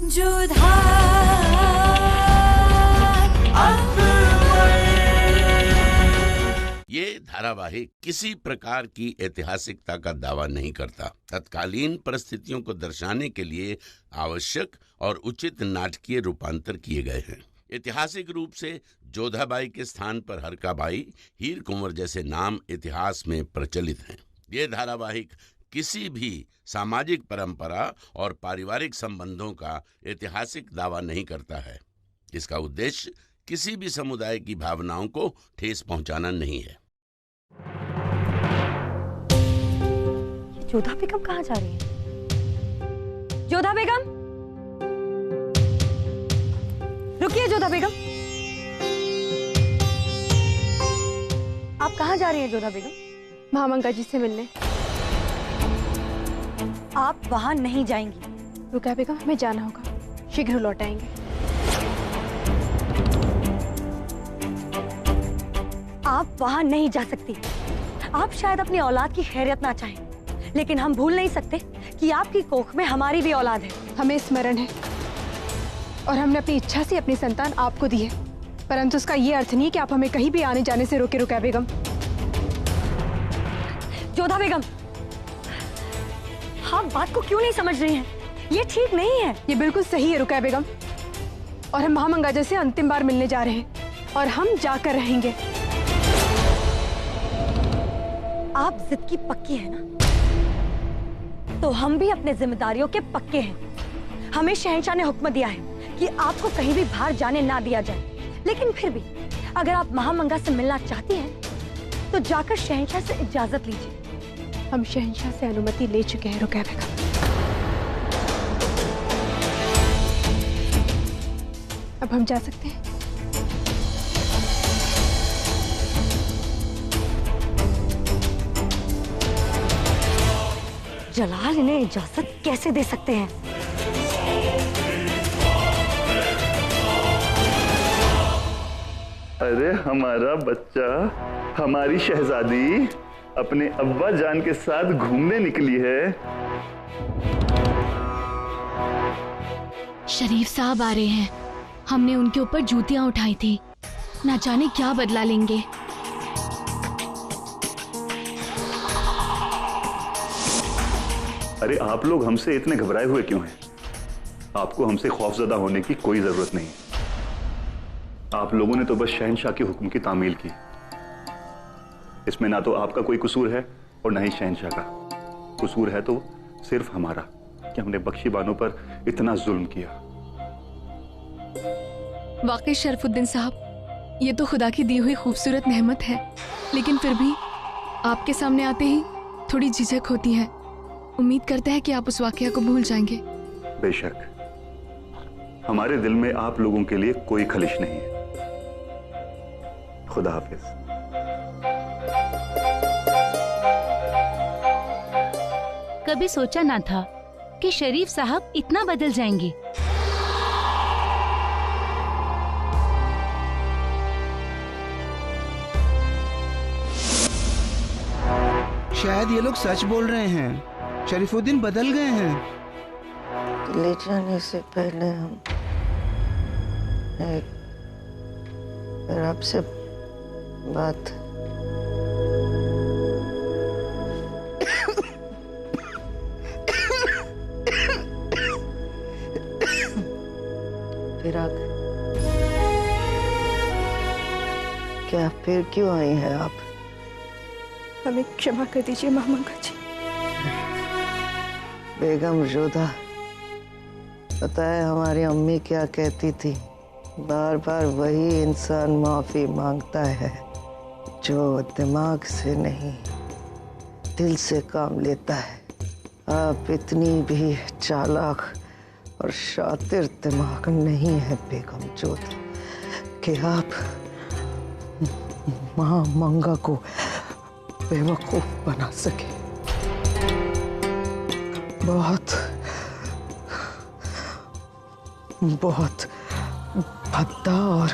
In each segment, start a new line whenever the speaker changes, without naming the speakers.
जोधा
ये धारावाहिक किसी प्रकार की ऐतिहासिकता का दावा नहीं करता। तत्कालीन परिस्थितियों को दर्शाने के लिए आवश्यक और उचित नाटकीय रूपांतर किए गए हैं। ऐतिहासिक रूप से जोधाबाई के स्थान पर हरकाबाई, हीर कुंवर जैसे नाम इतिहास में प्रचलित हैं। ये धारावाहिक किसी भी सामाजिक परंपरा और पारिवारिक संबंधों का ऐतिहासिक दावा नहीं करता है। इसका उद्देश्य किसी भी समुदाय की भावनाओं को ठेस पहुंचाना नहीं है।
जोधा बेगम कहाँ जा रही है? जोधा बेगम, रुकिए। जोधा बेगम, आप कहाँ जा रही हैं? जोधा बेगम,
महामंगा जी से मिलने।
आप वहां नहीं जाएंगी।
रुकिया बेगम, हमें जाना होगा, शीघ्र लौट आएंगे।
आप वहां नहीं जा सकती। आप शायद अपनी औलाद की खैरियत ना चाहें, लेकिन हम भूल नहीं सकते कि आपकी कोख में हमारी भी औलाद है।
हमें स्मरण है और हमने अपनी इच्छा से अपनी संतान आपको दी है, परंतु उसका ये अर्थ नहीं कि आप हमें कहीं भी आने जाने से रोके। रुकिया बेगम।
जोधा बेगम, आप बात को क्यों नहीं समझ रही हैं? ये ठीक नहीं है।
ये बिल्कुल सही है रुकिया बेगम, और हम महामंगा जी से अंतिम बार मिलने जा रहे हैं और हम जाकर रहेंगे।
आप जिद की पक्की है ना? तो हम भी अपने जिम्मेदारियों के पक्के हैं। हमें शहंशाह ने हुक्म दिया है कि आपको कहीं भी बाहर जाने ना दिया जाए, लेकिन फिर भी अगर आप महामंगा से मिलना चाहती हैं तो जाकर शहंशाह से इजाजत लीजिए।
हम शहंशाह से अनुमति ले चुके हैं रुकिया बेगम। अब हम जा सकते हैं।
जलाल इन्हें इजाजत कैसे दे सकते हैं?
अरे हमारा बच्चा, हमारी शहजादी अपने अब्बा जान के साथ घूमने निकली है।
शरीफ साहब आ रहे हैं। हमने उनके ऊपर जूतियां उठाई थी, ना जाने क्या बदला लेंगे।
अरे आप लोग हमसे इतने घबराए हुए क्यों हैं? आपको हमसे खौफजदा होने की कोई जरूरत नहीं। आप लोगों ने तो बस शहंशाह के हुक्म की तामील की। इसमें ना तो आपका कोई कसूर है और ना ही शहंशाह का। कसूर है तो सिर्फ हमारा कि हमने बख्शी बानो पर इतना जुल्म किया।
वाकई शरफुद्दीन साहब, ये तो खुदा की दी हुई खूबसूरत नेमत है, लेकिन फिर भी आपके सामने आते ही थोड़ी झिझक होती है। उम्मीद करते हैं कि आप उस वाकया को भूल जाएंगे।
बेशक, हमारे दिल में आप लोगों के लिए कोई खलिश नहीं है। खुदा हाफिज।
कभी सोचा ना था कि शरीफ साहब इतना बदल जाएंगे।
शायद ये लोग सच बोल रहे हैं। शरीफुद्दीन बदल गए हैं।
ले जाने से पहले हम एक आपसे बात। फिराक, क्या फिर क्यों आई हैं आप?
हमें क्षमा कर दीजिए महामंगा जी।
बेगम जोधा, पता है हमारी अम्मी क्या कहती थी? बार बार वही इंसान माफी मांगता है जो दिमाग से नहीं दिल से काम लेता है। आप इतनी भी चालाक और शातिर दिमाग नहीं है बेगम जोधा कि आप महामंगा को बेवकूफ बना सके। बहुत बहुत भद्दा और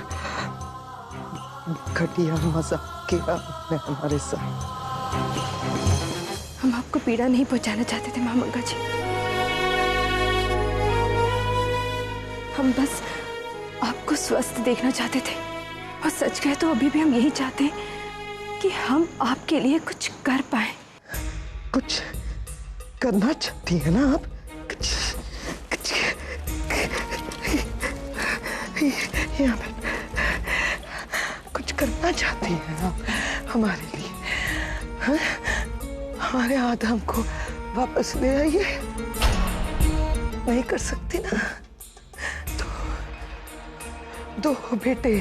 घटिया मजाक किया आपने हमारे साथ।
हम आपको पीड़ा नहीं पहुंचाना चाहते थे महामंगा जी। हम बस आपको स्वस्थ देखना चाहते थे, और सच कहे तो अभी भी हम यही चाहते हैं कि हम आपके लिए कुछ कर पाए।
कुछ करना चाहती है ना आप? कुछ यहाँ पे कुछ करना चाहती हैं आप हमारे लिए? हाँ? हमारे आदम को वापस ले आइए। नहीं कर सकती ना? तो दो बेटे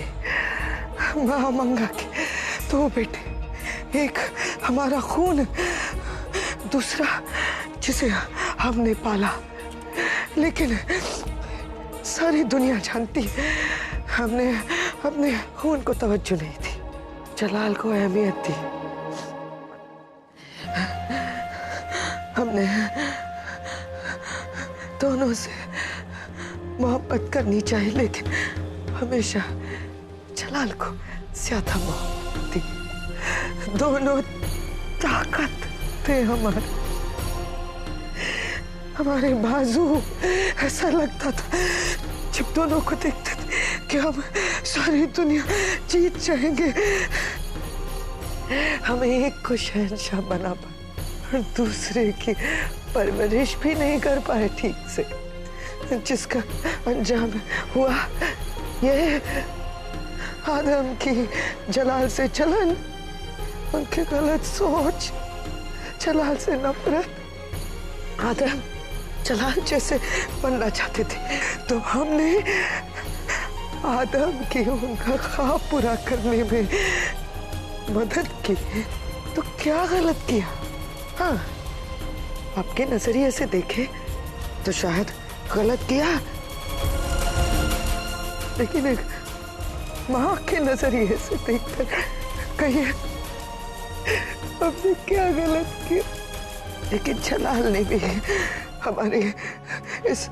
माँ मंगा के, दो बेटे, एक हमारा खून, दूसरा जिसे हमने पाला। लेकिन सारी दुनिया जानती है हमने अपने खून को तवज्जो नहीं दी, जलाल को अहमियत दी। हमने दोनों से मोहब्बत करनी चाहिए, लेकिन हमेशा जलाल को ज्यादा मोहब्बत दी। दोनों ताकत थे हमारे बाजू। ऐसा लगता था जब दोनों को देखते थे कि हम सारी दुनिया जीत जाएंगे। हम एक को शहंशाह बना पाए और दूसरे की परवरिश भी नहीं कर पाए ठीक से, जिसका अंजाम हुआ ये आदम की जलाल से जलन, उनकी गलत सोच, जलाल से नफरत। आदम जलाल जैसे बनना चाहते थे तो हमने आदम की उनका ख्वाब पूरा करने में मदद की। तो क्या गलत किया? हाँ, आपके नजरिए से देखे तो शायद गलत किया, लेकिन एक माँ के नजरिए से देखकर कहिए हमने क्या गलत किया? लेकिन जलाल ने भी हमारी इस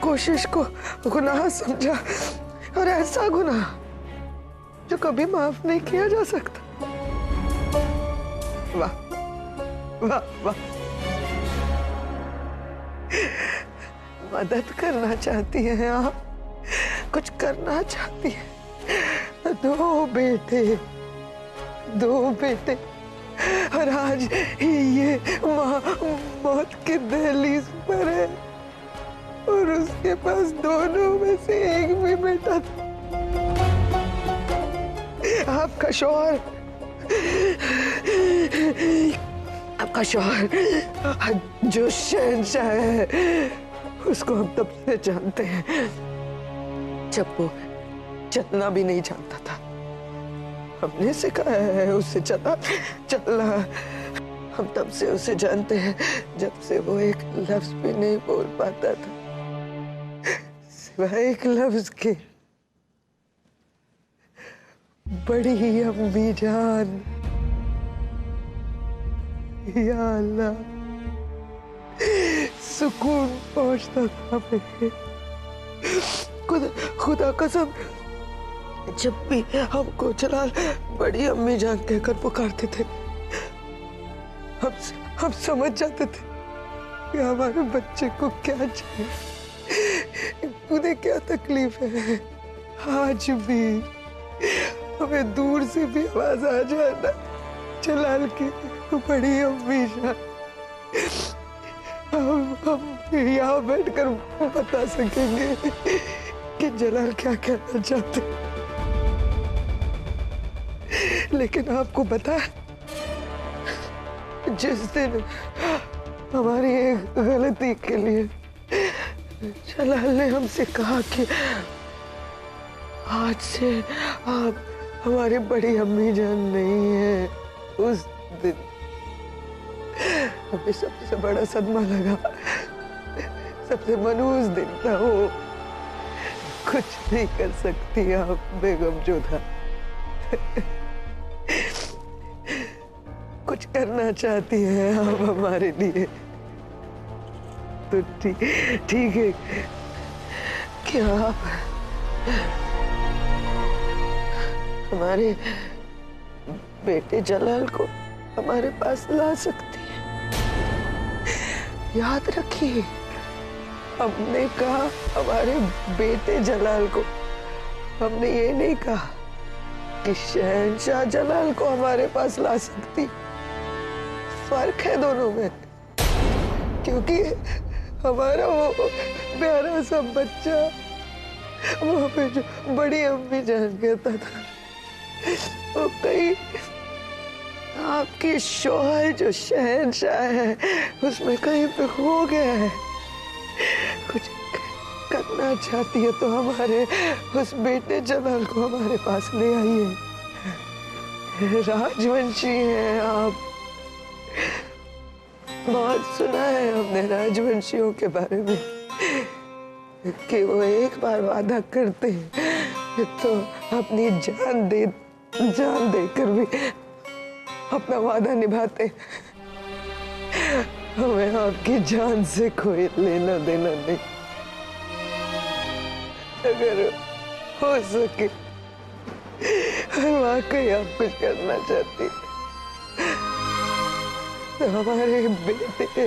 कोशिश को गुनाह समझा, और ऐसा गुनाह जो कभी माफ नहीं किया जा सकता। वाह वाह वाह, मदद करना चाहती हैं आप, कुछ करना चाहती हैं। दो बेटे और आज ये माँ मौत के दहलीज पर है, और उसके पास दोनों में से एक भी बेटा था। आपका शौहर जो शहंशाह है, उसको हम तब से जानते हैं जब वो चलना भी नहीं जानता था। हमने सिखाया है उसे चलना। हम तब से उसे जानते हैं जब से वो एक लफ्ज भी नहीं बोल पाता था, सिवाय एक लफ्ज के। बड़ी अम्मी जान, या अल्लाह, सुकून पहुंचता था हमें। खुदा कसम, जब भी हमको जलाल बड़ी अम्मी जान कहकर पुकारते थे, हम समझ जाते थे कि हमारे बच्चे को क्या चाहिए, उन्हें क्या तकलीफ है। आज भी हमें दूर से भी आवाज आ जाना जलाल की बड़ी अम्मी जान, हम यहाँ बैठकर बता सकेंगे कि जलाल क्या कहना चाहते। लेकिन आपको पता है, जिस दिन हमारी एक गलती के लिए जलाल ने हमसे कहा कि आज से आप हमारी बड़ी अम्मी जान नहीं है, उस दिन हमें सबसे बड़ा सदमा लगा। सबसे मनहूस दिन था वो। कुछ नहीं कर सकती आप बेगम जोधा। कुछ करना चाहती हैं आप हमारे लिए तो ठीक है कि आप हमारे बेटे जलाल को हमारे पास ला सकती हैं। याद रखिए, हमने कहा हमारे बेटे जलाल को, हमने ये नहीं कहा कि शहंशाह जलाल को हमारे पास ला सकती। फर्क है दोनों में, क्योंकि हमारा वो प्यारा सा बच्चा वहाँ पे जो बड़ी अम्मी जान कहता था, वो कहीं आपकी शौहर जो शहंशाह है उसमें कहीं पे खो गया है। कुछ करना चाहती है तो हमारे उस बेटे जलाल को हमारे पास ले आइए। राजवंशी हैं आप, बहुत सुना है हमने राजवंशियों के बारे में कि वो एक बार वादा करते हैं तो अपनी जान देकर भी अपना वादा निभाते। हमें आपकी जान से कोई लेना देना नहीं। अगर हो सके और वाकई आप कुछ करना चाहती तो हमारे बेटे,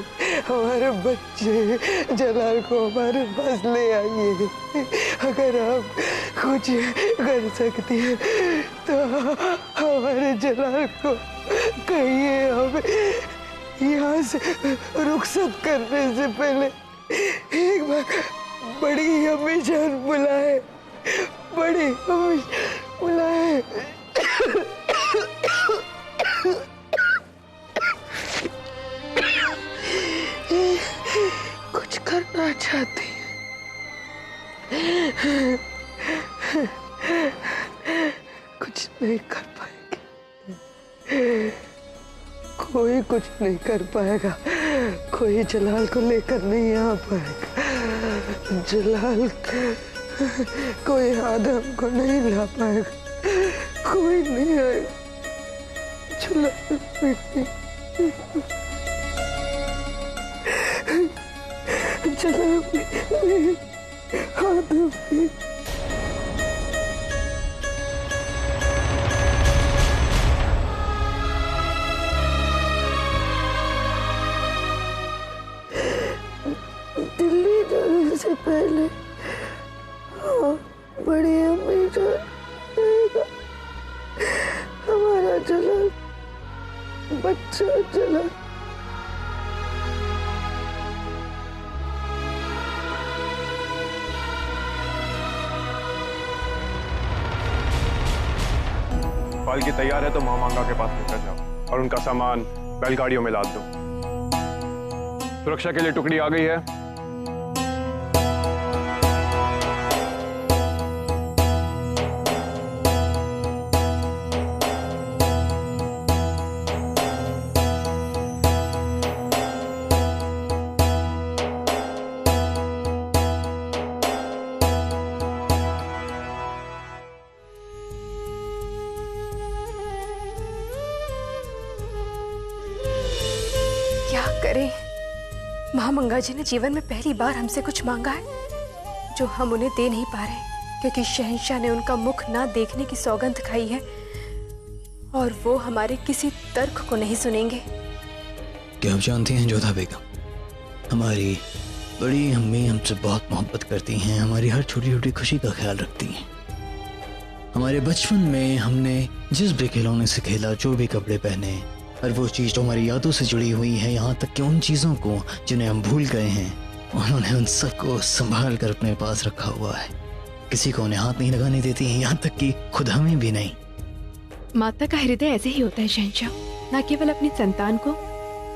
हमारे बच्चे जलाल को हमारे पास ले आइए। अगर आप कुछ कर सकती है तो हमारे जलाल को कहिए हम यहाँ से रुखसत करने से पहले एक बार बड़ी अम्मी जान बुलाए, बड़ी अम्मी बुलाए। कुछ करना चाहती है, कुछ नहीं कर पाएगी, कोई कुछ नहीं कर पाएगा, कोई जलाल को लेकर नहीं आ पाएगा, जलाल कोई आदम को नहीं ला पाएगा, कोई नहीं आएगा। जलाल जलाल आदम दिल्ली जाने से पहले बड़ी अम्मी जाएगा, हमारा जलाल, बच्चा जलाल।
पालकी तैयार है तो महामांगा के पास लेकर जाओ और उनका सामान बैलगाड़ियों में लाद दो। सुरक्षा के लिए टुकड़ी आ गई है।
क्या करें, महामंगा जी ने जीवन में पहली बार हमसे कुछ मांगा है जो हम उन्हें दे नहीं पा रहे, क्योंकि शहंशाह ने उनका मुख ना देखने की सौगंध खाई है और वो हमारे किसी तर्क को नहीं सुनेंगे।
क्या आप जानती हैं जोधा बेगम, हमारी बड़ी अम्मी हमसे बहुत मोहब्बत करती हैं, हमारी हर छोटी छोटी खुशी का ख्याल रखती हैं। हमारे बचपन में हमने जिस भी खिलौने से खेला, जो भी कपड़े पहने, और वो चीज़ जो हमारी यादों से जुड़ी हुई है, यहाँ तक कि उन चीज़ों को जिन्हें हम भूल गए हैं, उन्होंने उन सबको संभाल कर अपने पास रखा हुआ है। किसी को उन्हें हाथ नहीं लगाने देती हैं, यहाँ तक कि खुद हमें भी नहीं।
माता का हृदय ऐसे ही होता है शहंशाह, न केवल अपनी संतान को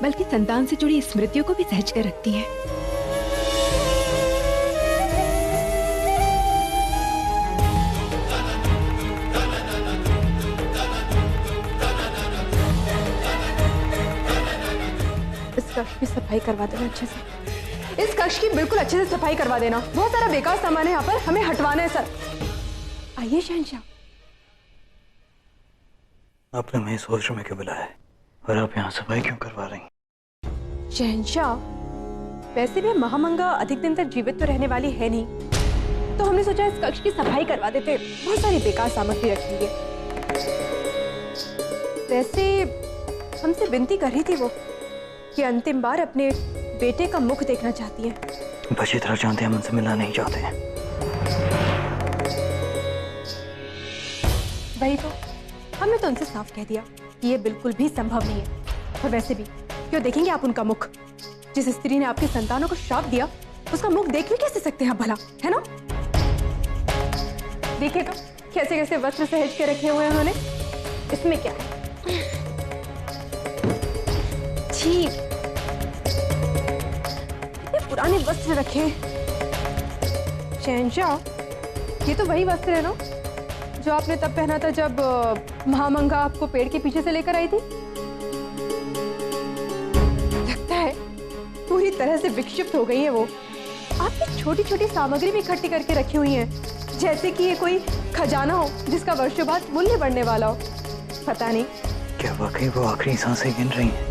बल्कि संतान से जुड़ी स्मृतियों को भी सहज कर रखती है।
इस कक्ष की सफाई करवा देना अच्छे से, इस कक्ष की बिल्कुल अच्छे से सफाई करवा देना। बहुत सारा बेकार सामान है यहाँ पर, हमें हटवाना है सर। आइए शहंशाह।
आपने हमें इस वॉशरूम में क्यों बुलाया है और आप यहाँ सफाई क्यों करवा रही हैं?
शहंशाह, वैसे भी महामंगा अधिक दिन तक जीवित तो रहने वाली है नहीं, तो हमने सोचा इस कक्ष की सफाई करवा देते। बहुत सारी बेकार सामग्री रखी है। वैसे हमसे विनती कर रही थी वो कि अंतिम बार अपने बेटे का मुख देखना चाहती है।
अच्छी तरह जानते हैं हम उनसे मिलना नहीं चाहते हैं।
वही तो, हमने तो उनसे साफ कह दिया कि ये बिल्कुल भी संभव नहीं है। और वैसे भी क्यों देखेंगे आप उनका मुख? जिस स्त्री ने आपकी संतानों को श्राप दिया उसका मुख देख भी कैसे सकते हैं आप भला, है ना? देखिए तो कैसे कैसे वस्त्र सहेज के रखे हुए हैं उन्होंने। इसमें क्या है? छी, इतने पुराने वस्त्र रखे हैं। शहंशाह, ये तो वही वस्त्र है ना जो आपने तब पहना था जब महामंगा आपको पेड़ के पीछे से लेकर आई थी? लगता है पूरी तरह से विक्षिप्त हो गई है वो। आपकी छोटी छोटी सामग्री भी इकट्ठी करके रखी हुई है, जैसे कि ये कोई खजाना हो जिसका वर्षों बाद मूल्य बढ़ने वाला हो। पता नहीं
क्या वाकई वो आखिरी सांसें गिन रही हैं?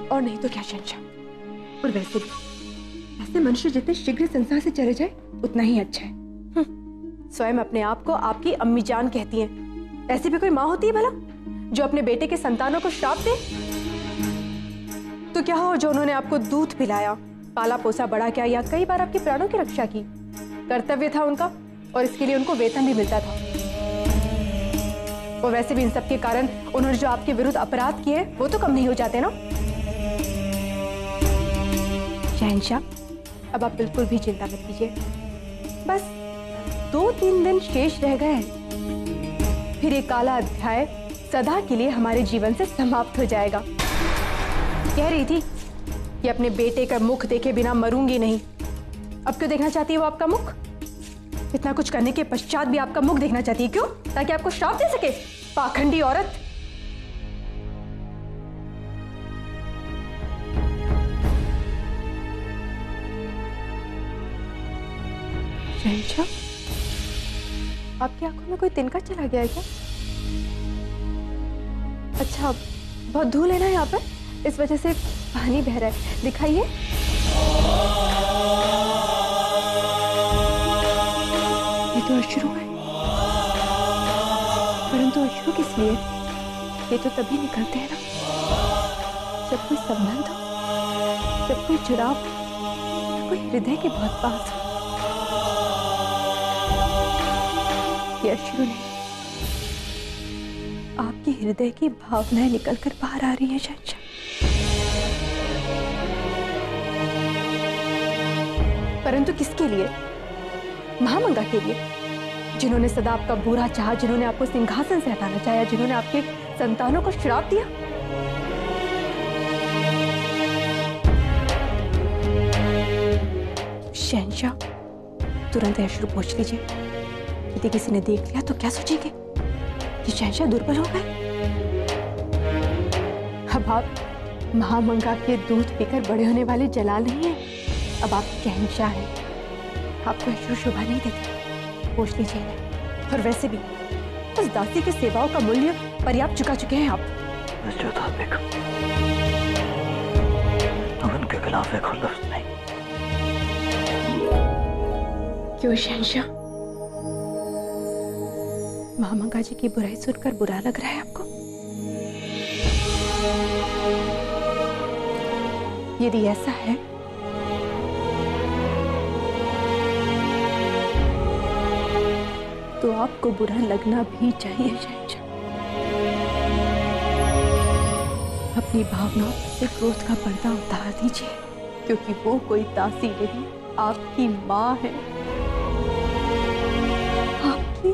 और नहीं तो क्या शहंशाह। और वैसे भी ऐसे मनुष्य जितने शीघ्र संसार से चले जाए उतना ही अच्छा है। स्वयं अपने आप को आपकी अम्मी जान कहती हैं। ऐसी भी कोई माँ होती है भला जो अपने बेटे के संतानों को श्राप दे? तो क्या हो जो उन्होंने आपको दूध पिलाया, पाला पोसा, बड़ा किया या कई बार आपके प्राणों की रक्षा की। कर्तव्य था उनका और इसके लिए उनको वेतन भी मिलता था। और वैसे भी इन सब के कारण उन्होंने जो आपके विरुद्ध अपराध किए वो तो कम नहीं हो जाते ना। शहंशाह, अब आप बिल्कुल भी चिंता मत कीजिए। बस 2-3 दिन शेष रह गए हैं, फिर ये काला अध्याय सदा के लिए हमारे जीवन से समाप्त हो जाएगा। कह रही थी कि अपने बेटे का मुख देखे बिना मरूंगी नहीं। अब क्यों देखना चाहती है वो आपका मुख? इतना कुछ करने के पश्चात भी आपका मुख देखना चाहती है, क्यों? ताकि आपको श्राप दे सके, पाखंडी औरत। शहंशाह, आपकी आंखों में कोई तिनका चला गया है क्या? अच्छा, बहुत धूल है ना यहाँ पर, इस वजह से पानी बह रहा है। दिखाइए। ये तो अश्रु है, परंतु अश्रु किस लिए? ये तो तभी निकलते हैं ना जब कोई संबंध हो, जब कोई जुड़ाव, कोई हृदय के बहुत पास हो। ये अश्रु नहीं, आपके हृदय की भावनाएं निकलकर बाहर आ रही हैं शहंशाह। परंतु किसके लिए? महामंगा के लिए, जिन्होंने सदा आपका बुरा चाहा, जिन्होंने आपको सिंहासन से हटाना चाहा, जिन्होंने आपके संतानों को श्राप दिया। शहंशाह, तुरंत अश्रु पोंछ लीजिए। यदि किसी ने देख लिया तो क्या सोचेंगे? ये शहंशाह दुर्बल हो गए। अब आप महामंगा के दूध पीकर बड़े होने वाले जलाल नहीं है, अब आप शहंशाह हैं। आपको अश्रु शोभा नहीं देती, पोंछ लीजिए इन्हें। और वैसे भी उस दासी की सेवाओं का मूल्य पर्याप्त चुका चुके हैं आप।
जोधा बेगम, अब उनके खिलाफ एक लफ्ज नहीं।
क्यों शहंशाह, महामंगा जी की बुराई सुनकर बुरा लग रहा है आपको? यदि ऐसा है तो आपको बुरा लगना भी चाहिए शहंशाह। अपनी भावनाओं से क्रोध का पर्दा उतार दीजिए, क्योंकि वो कोई दासी नहीं, आपकी माँ है, आपकी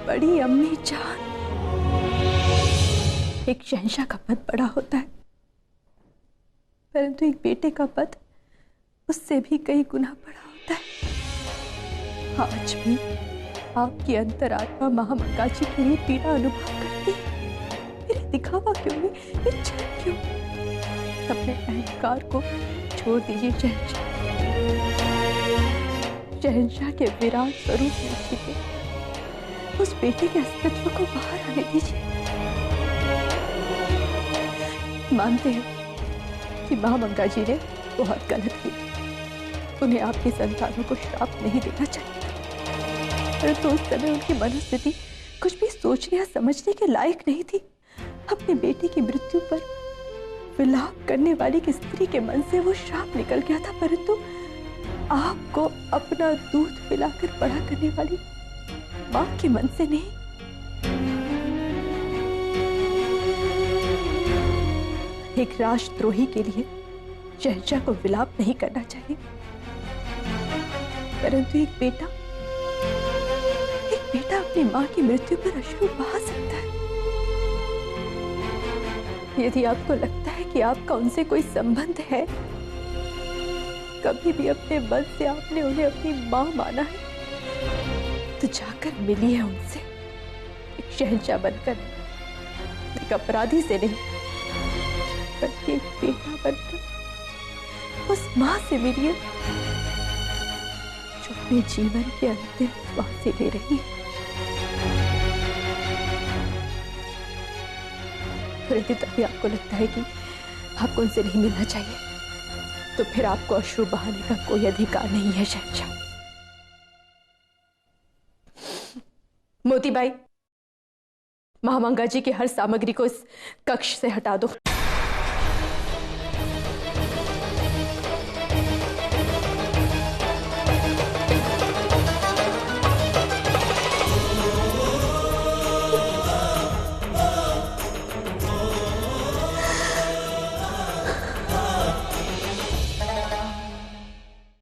बड़ी अम्मी जान। एक शहंशाह का पद बड़ा होता है, परंतु एक बेटे का पद उससे भी कई गुना बड़ा होता है। आज भी आपकी अंतरात्मा महामंगा जी के लिए पीड़ा अनुभव करती है। फिर दिखावा क्यों नहीं, ये छल क्यों? अपने अहंकार को छोड़ दीजिए शहंशाह। शहंशाह के विराट स्वरूप में छिपे उस बेटे के अस्तित्व को बाहर आने दीजिए। मानते हैं कि महामंगा जी ने बहुत गलत किया, उन्हें आपकी संतानों को श्राप नहीं देना चाहिए, परंतु उस समय उनकी मनोस्थिति कुछ भी सोचने या समझने के लायक नहीं थी। अपने बेटे की मृत्यु पर विलाप करने वाली की स्त्री के मन से वो श्राप निकल गया था, परंतु आपको अपना दूध पिलाकर बड़ा करने वाली मां के मन से नहीं। एक राष्ट्रद्रोही के लिए शहंशाह को विलाप नहीं करना चाहिए, परंतु एक बेटा अपनी मां की मृत्यु पर अश्रु बहा सकता है। यदि आपको लगता है कि आपका उनसे कोई संबंध है, कभी भी अपने मन से आपने उन्हें अपनी मां माना है, तो जाकर मिलिए उनसे, एक शहंशाह बनकर, एक अपराधी से नहीं, बल्कि एक बेटा बनकर उस मां से मिलिए जो अपने जीवन के अंतिम श्वास ले रही है। यदि तभी आपको लगता है कि आपको उनसे नहीं मिलना चाहिए, तो फिर आपको अश्रु बहाने का कोई अधिकार नहीं है शहंशाह। मोतीबाई, महामंगा जी की हर सामग्री को इस कक्ष से हटा दो।